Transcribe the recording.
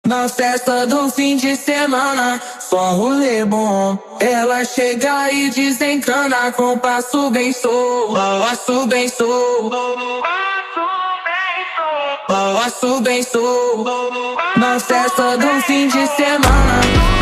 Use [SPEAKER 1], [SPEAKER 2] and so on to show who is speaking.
[SPEAKER 1] Na festa do fim de semana, só um rolê bom. Ela chega e desencana com passo bem solto, passo bem solto, passo bem solto. Na festa do fim de semana.